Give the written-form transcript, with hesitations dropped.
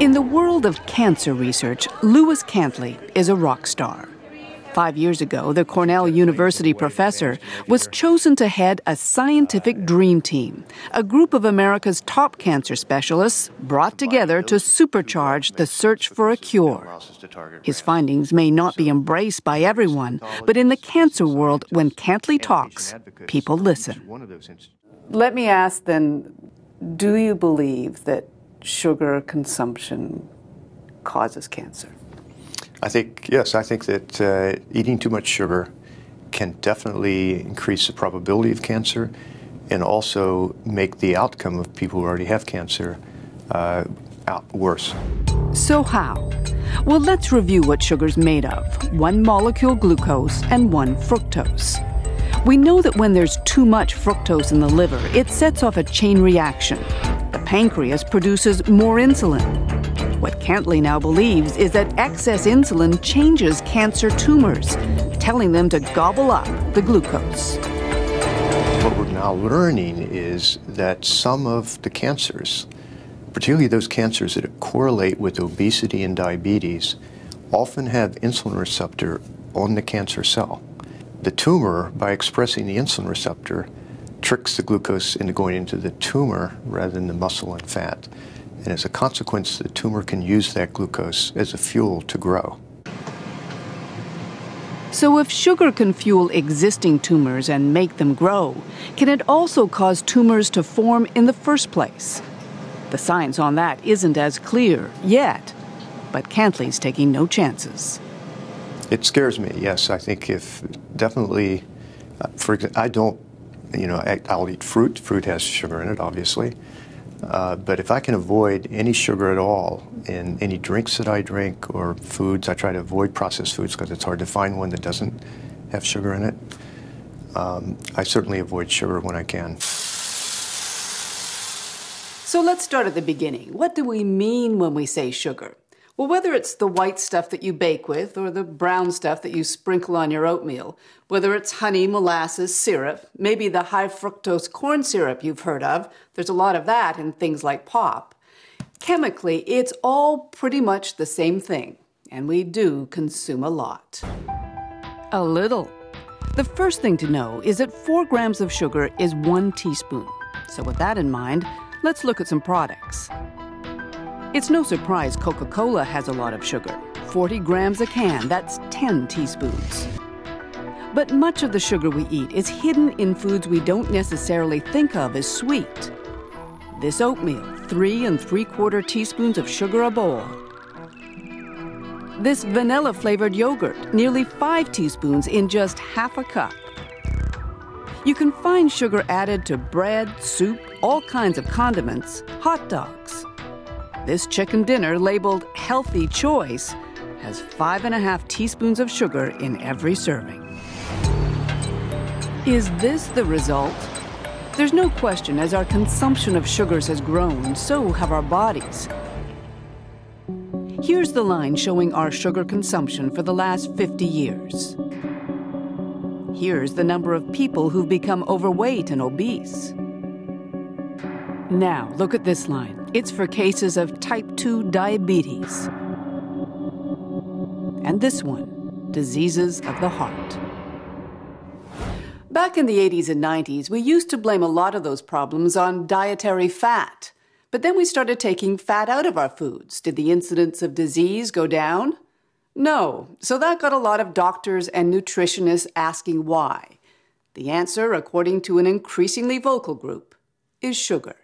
In the world of cancer research, Lewis Cantley is a rock star. 5 years ago, the Cornell University professor was chosen to head a scientific dream team, a group of America's top cancer specialists brought together to supercharge the search for a cure. His findings may not be embraced by everyone, but in the cancer world, when Cantley talks, people listen. Let me ask then, do you believe that sugar consumption causes cancer? Yes, I think that eating too much sugar can definitely increase the probability of cancer and also make the outcome of people who already have cancer worse. So how? Well, let's review what sugar's made of: one molecule glucose and one fructose. We know that when there's too much fructose in the liver, it sets off a chain reaction. The pancreas produces more insulin. What Cantley now believes is that excess insulin changes cancer tumors, telling them to gobble up the glucose. What we're now learning is that some of the cancers, particularly those cancers that correlate with obesity and diabetes, often have insulin receptor on the cancer cell. The tumor, by expressing the insulin receptor, tricks the glucose into going into the tumor rather than the muscle and fat. And as a consequence, the tumor can use that glucose as a fuel to grow. So if sugar can fuel existing tumors and make them grow, can it also cause tumors to form in the first place? The science on that isn't as clear yet, but Cantley's taking no chances. It scares me, yes. I think definitely, for example, I'll eat fruit. Fruit has sugar in it, obviously. But if I can avoid any sugar at all in any drinks that I drink or foods, I try to avoid processed foods because it's hard to find one that doesn't have sugar in it. I certainly avoid sugar when I can. So let's start at the beginning. What do we mean when we say sugar? Well, whether it's the white stuff that you bake with or the brown stuff that you sprinkle on your oatmeal, whether it's honey, molasses, syrup, maybe the high fructose corn syrup you've heard of, there's a lot of that in things like pop. Chemically, it's all pretty much the same thing, and we do consume a lot. A little. The first thing to know is that 4 grams of sugar is 1 teaspoon. So with that in mind, let's look at some products. It's no surprise Coca-Cola has a lot of sugar. 40 grams a can, that's 10 teaspoons. But much of the sugar we eat is hidden in foods we don't necessarily think of as sweet. This oatmeal, 3 3/4 teaspoons of sugar a bowl. This vanilla-flavored yogurt, nearly 5 teaspoons in just half a cup. You can find sugar added to bread, soup, all kinds of condiments, hot dogs. This chicken dinner, labeled Healthy Choice, has 5.5 teaspoons of sugar in every serving. Is this the result? There's no question, as our consumption of sugars has grown, so have our bodies. Here's the line showing our sugar consumption for the last 50 years. Here's the number of people who've become overweight and obese. Now, look at this line. It's for cases of type 2 diabetes. And this one, diseases of the heart. Back in the 80s and 90s, we used to blame a lot of those problems on dietary fat. But then we started taking fat out of our foods. Did the incidence of disease go down? No. So that got a lot of doctors and nutritionists asking why. The answer, according to an increasingly vocal group, is sugar.